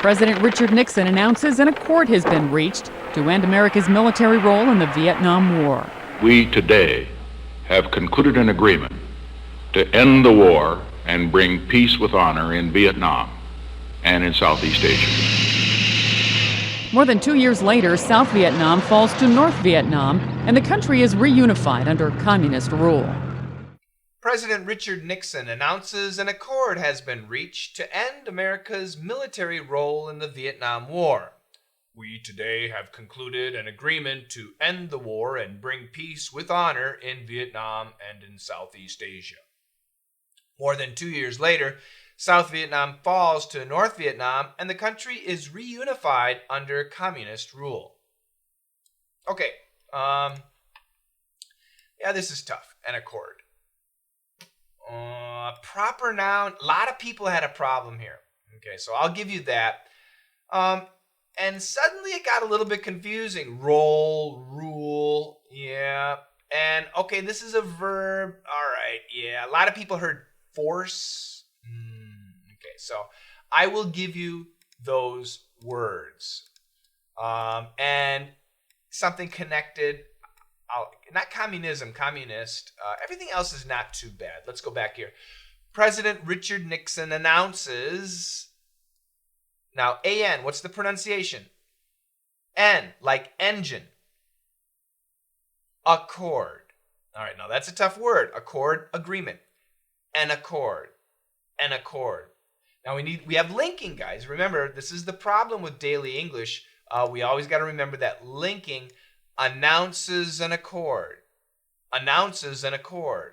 President Richard Nixon announces an accord has been reached to end America's military role in the Vietnam War. We today have concluded an agreement to end the war and bring peace with honor in Vietnam and in Southeast Asia. More than 2 years later, South Vietnam falls to North Vietnam, and the country is reunified under communist rule. President Richard Nixon announces an accord has been reached to end America's military role in the Vietnam War. We today have concluded an agreement to end the war and bring peace with honor in Vietnam and in Southeast Asia. More than 2 years later, South Vietnam falls to North Vietnam, and the country is reunified under communist rule. Okay, this is tough. An accord. Proper noun. A lot of people had a problem here. Okay, so I'll give you that. And suddenly it got a little bit confusing. Role, rule, yeah. And okay, this is a verb. All right, yeah. A lot of people heard force. Okay, so I will give you those words. And something connected. Not communism, communist. Everything else is not too bad. Let's go back here. President Richard Nixon announces. Now, A-N, what's the pronunciation? N, like engine. Accord. All right, now that's a tough word. Accord, agreement. An accord. An accord. Now we have linking, guys. Remember, this is the problem with daily English. We always got to remember that linking announces an accord. Announces an accord.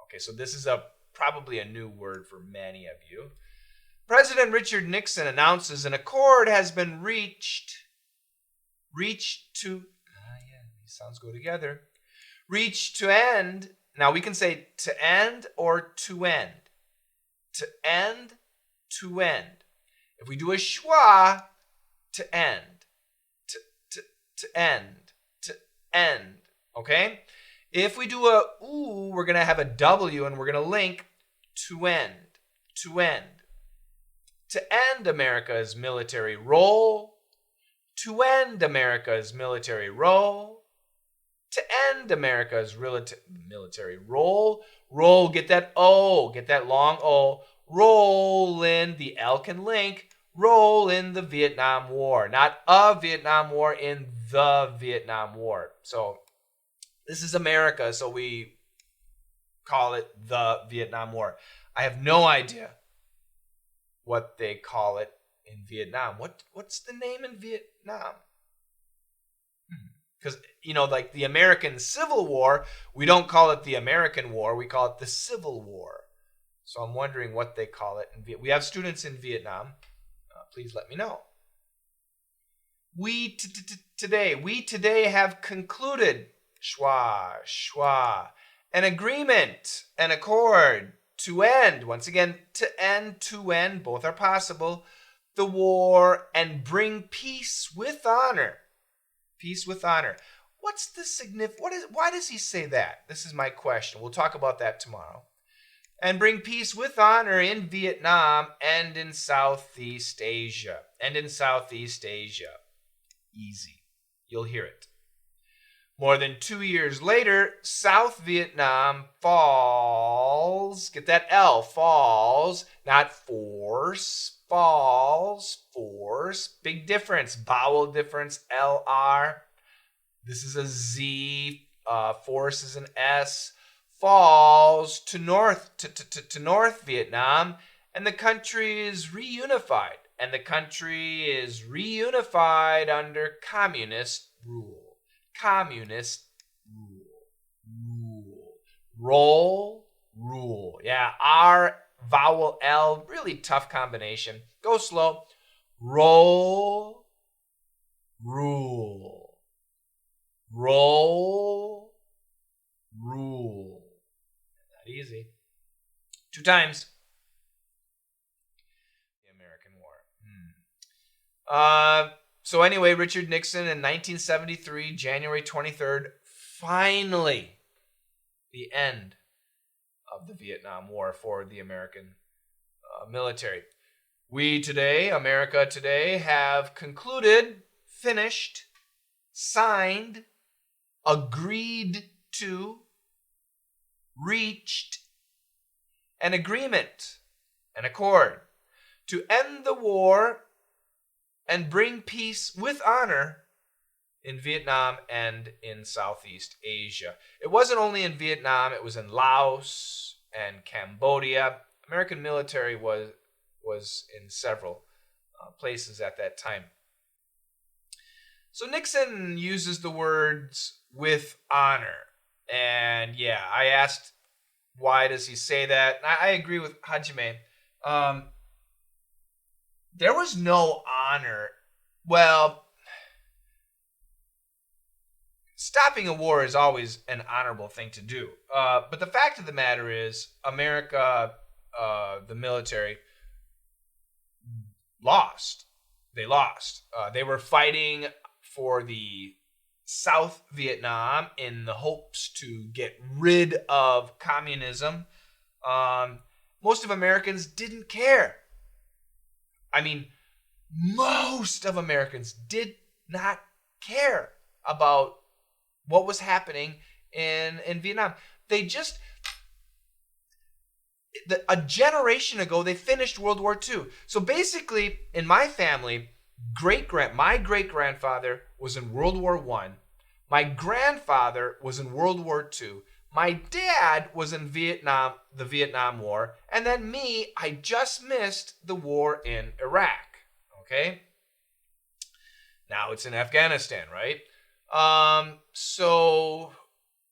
Okay, so this is probably a new word for many of you. President Richard Nixon announces an accord has been reached. Reached to, these sounds go together. Reached to end. Now we can say to end or to end. To end, to end. If we do a schwa, to end. To end. To end. Okay? If we do a oo, we're going to have a W and we're going to link to end. To end. To end America's military role. To end America's military role. To end America's military role. Roll, get that O, get that long O. Roll in, the L can link. Roll in the Vietnam War. Not a Vietnam War, in the Vietnam War. So this is America, so we call it the Vietnam War. I have no idea what they call it in Vietnam. What's the name in Vietnam? Because, like the American Civil War, we don't call it the American War. We call it the Civil War. So I'm wondering what they call it. We have students in Vietnam. Please let me know. We today have concluded, schwa, an agreement, an accord, to end, once again, to end, both are possible, the war and bring peace with honor. Peace with honor. What's the significance? Why does he say that? This is my question. We'll talk about that tomorrow. And bring peace with honor in Vietnam and in Southeast Asia. And in Southeast Asia. Easy. You'll hear it. More than 2 years later, South Vietnam falls. Get that L. Falls. Not force. Falls. Force. Big difference. Vowel difference. LR. This is a Z. Force is an S. Falls to North Vietnam, and the country is reunified. And the country is reunified under communist rule. Communist rule. Roll, rule. Yeah, R, vowel L, really tough combination. Go slow. Roll, rule. Roll, rule. Not easy. 2 times. The American War. So anyway, Richard Nixon in 1973, January 23rd, finally the end of the Vietnam War for the American military. We today, America today, have concluded, finished, signed, agreed to, reached an agreement, an accord, to end the war and bring peace with honor in Vietnam and in Southeast Asia. It wasn't only in Vietnam, it was in Laos and Cambodia. American military was in several places at that time. So Nixon uses the words with honor. And yeah, I asked, why does he say that? I agree with 𝐉𝐸. There was no honor. Well, stopping a war is always an honorable thing to do. But the fact of the matter is, America, the military, lost. They lost. They were fighting for the South Vietnam in the hopes to get rid of communism. Most of Americans didn't care. I mean, most of Americans did not care about what was happening in Vietnam. They just, a generation ago, they finished World War II. So basically, in my family, my great-grandfather was in World War I. My grandfather was in World War II. My dad was in Vietnam, the Vietnam War. And then me, I just missed the war in Iraq. Okay? Now it's in Afghanistan, right? So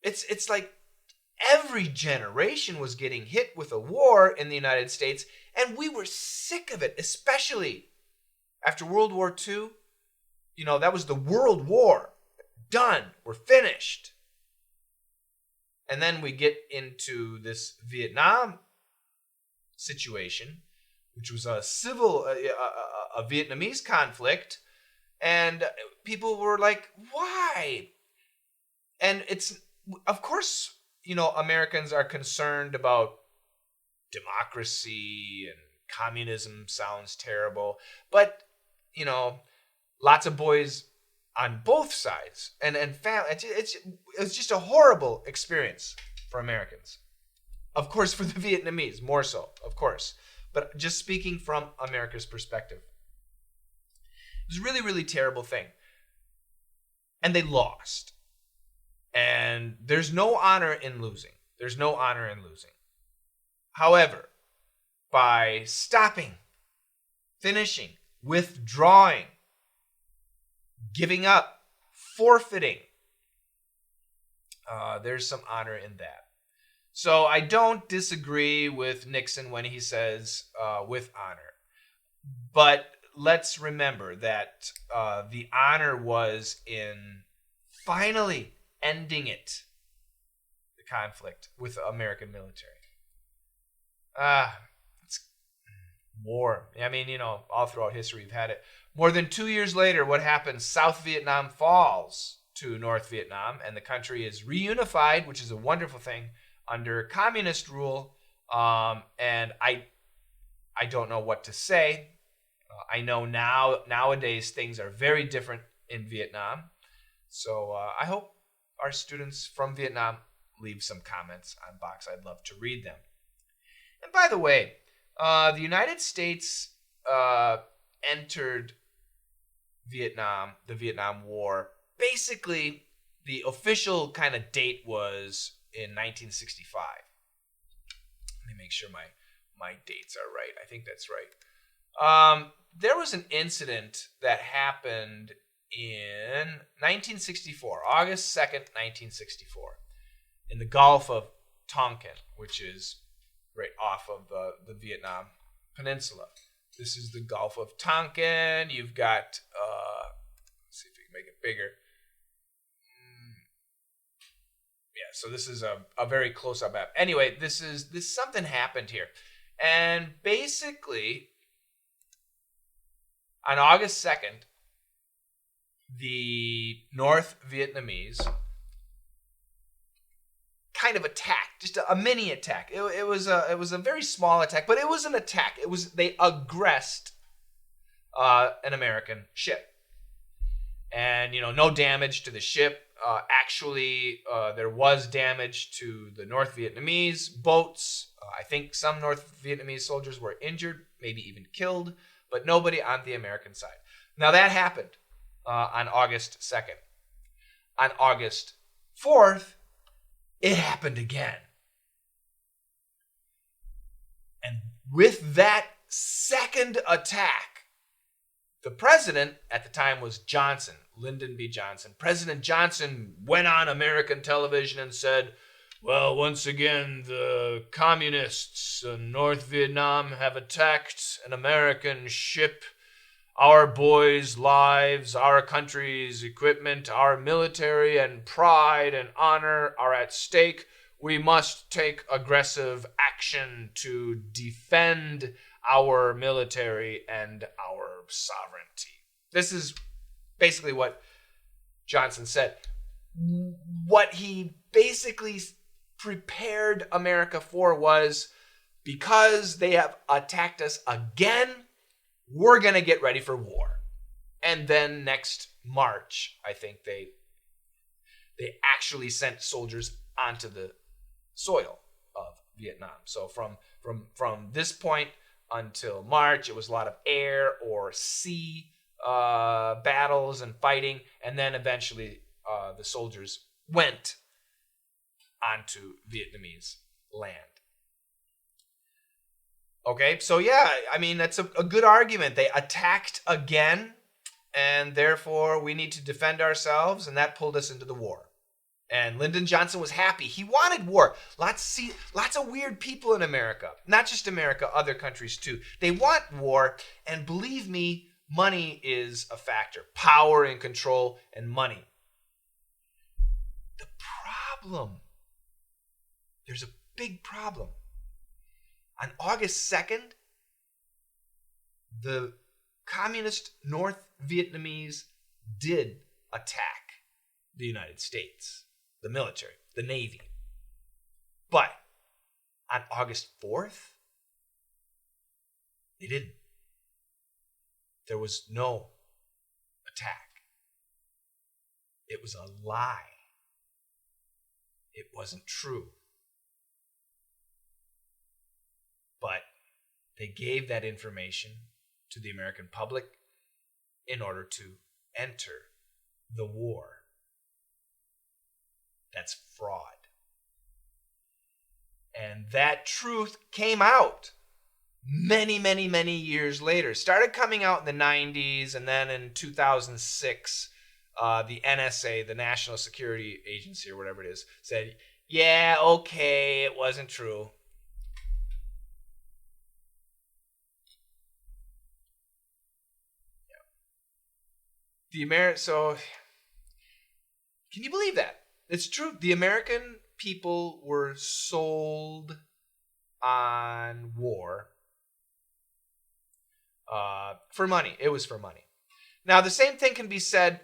it's like every generation was getting hit with a war in the United States, and we were sick of it, especially after World War II. You know, that was the World War. Done. We're finished. And then we get into this Vietnam situation, which was a Vietnamese conflict. And people were like, why? And it's, of course, you know, Americans are concerned about democracy, and communism sounds terrible. But, you know, lots of boys on both sides. And it's just a horrible experience for Americans. Of course, for the Vietnamese, more so, of course. But just speaking from America's perspective. It was a really, really terrible thing. And they lost. And there's no honor in losing. There's no honor in losing. However, by stopping, finishing, withdrawing, giving up, forfeiting, there's some honor in that. So I don't disagree with Nixon when he says with honor. But let's remember that the honor was in finally ending it, the conflict with the American military. It's war. I mean, you know, all throughout history we've had it. More than 2 years later, what happens? South Vietnam falls to North Vietnam, and the country is reunified, which is a wonderful thing, under communist rule. And I don't know what to say. I know nowadays things are very different in Vietnam. So I hope our students from Vietnam leave some comments on Box. I'd love to read them. And by the way, the United States entered Vietnam, the Vietnam War. Basically, the official kind of date was in 1965. Let me make sure my dates are right. I think that's right. There was an incident that happened in 1964, August 2nd, 1964, in the Gulf of Tonkin, which is right off of the Vietnam Peninsula. This is the Gulf of Tonkin. You've got, let's see if we can make it bigger. Yeah, so this is a very close-up map. Anyway, this something happened here. And basically, on August 2nd, the North Vietnamese kind of attack, just a mini attack. It was a very small attack, but it was an attack. They aggressed an American ship, and no damage to the ship. Actually, there was damage to the North Vietnamese boats. I think some North Vietnamese soldiers were injured, maybe even killed, but nobody on the American side. Now that happened on August 2nd. On August 4th, it happened again. And with that second attack, the president at the time was Johnson, Lyndon B. Johnson. President Johnson went on American television and said, well, once again, the communists in North Vietnam have attacked an American ship. Our boys' lives, our country's equipment, our military and pride and honor are at stake. We must take aggressive action to defend our military and our sovereignty. This is basically what Johnson said. What he basically prepared America for was, because they have attacked us again, we're going to get ready for war. And then next March, I think they actually sent soldiers onto the soil of Vietnam. So from this point until March, it was a lot of air or sea battles and fighting. And then eventually the soldiers went onto Vietnamese land. Okay, so yeah, I mean, that's a good argument. They attacked again, and therefore we need to defend ourselves, and that pulled us into the war. And Lyndon Johnson was happy. He wanted war. Lots of weird people in America. Not just America, other countries too. They want war, and believe me, money is a factor. Power and control and money. The problem, there's a big problem. On August 2nd, the communist North Vietnamese did attack the United States, the military, the Navy. But on August 4th, they didn't. There was no attack. It was a lie. It wasn't true. But they gave that information to the American public in order to enter the war. That's fraud. And that truth came out many, many, many years later. Started coming out in the 90s, and then in 2006, the NSA, the National Security Agency or whatever it is, said, yeah, okay, it wasn't true. So, can you believe that? It's true. The American people were sold on war for money. It was for money. Now, the same thing can be said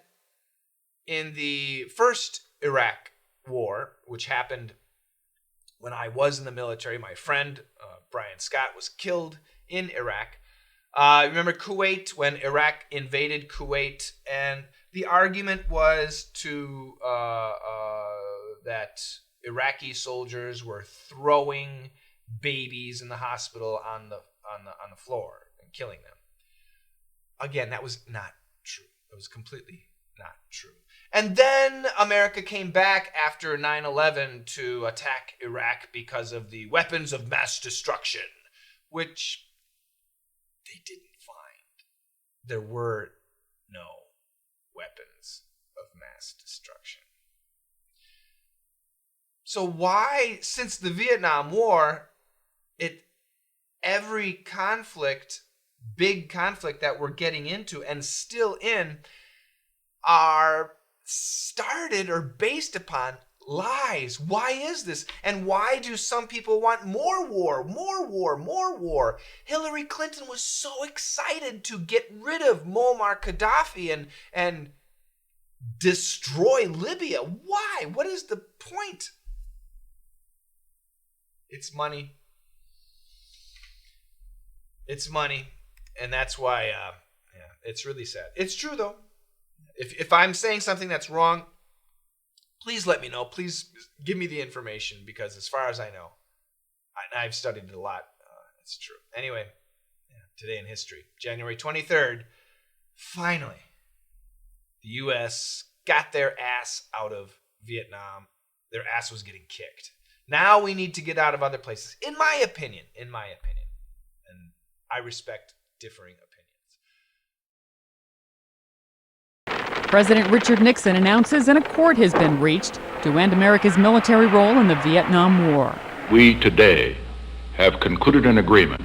in the first Iraq war, which happened when I was in the military. My friend, Brian Scott, was killed in Iraq. Remember Kuwait, when Iraq invaded Kuwait, and the argument was that Iraqi soldiers were throwing babies in the hospital on the floor and killing them. Again, that was not true. It was completely not true. And then America came back after 9/11 to attack Iraq because of the weapons of mass destruction, which they didn't find. There were no weapons of mass destruction. So why, since the Vietnam War, every conflict, big conflict that we're getting into and still in, are started or based upon lies? Why is this? And why do some people want more war, more war, more war? Hillary Clinton was so excited to get rid of Muammar Gaddafi and destroy Libya. Why? What is the point? It's money. It's money. And that's why, it's really sad. It's true, though. If I'm saying something that's wrong, please let me know. Please give me the information, because as far as I know, I've studied it a lot. It's true. Anyway, today in history, January 23rd, finally, the U.S. got their ass out of Vietnam. Their ass was getting kicked. Now we need to get out of other places, in my opinion. And I respect differing opinions. President Richard Nixon announces an accord has been reached to end America's military role in the Vietnam War. We today have concluded an agreement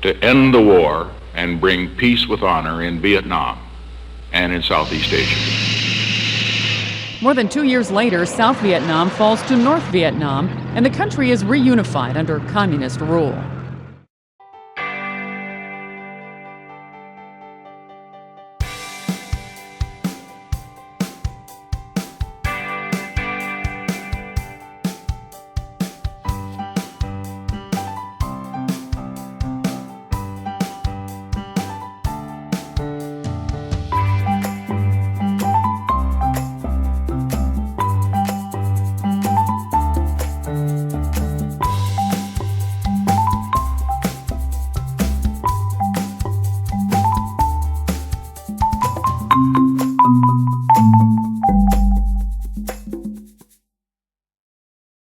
to end the war and bring peace with honor in Vietnam and in Southeast Asia. More than 2 years later, South Vietnam falls to North Vietnam, and the country is reunified under communist rule.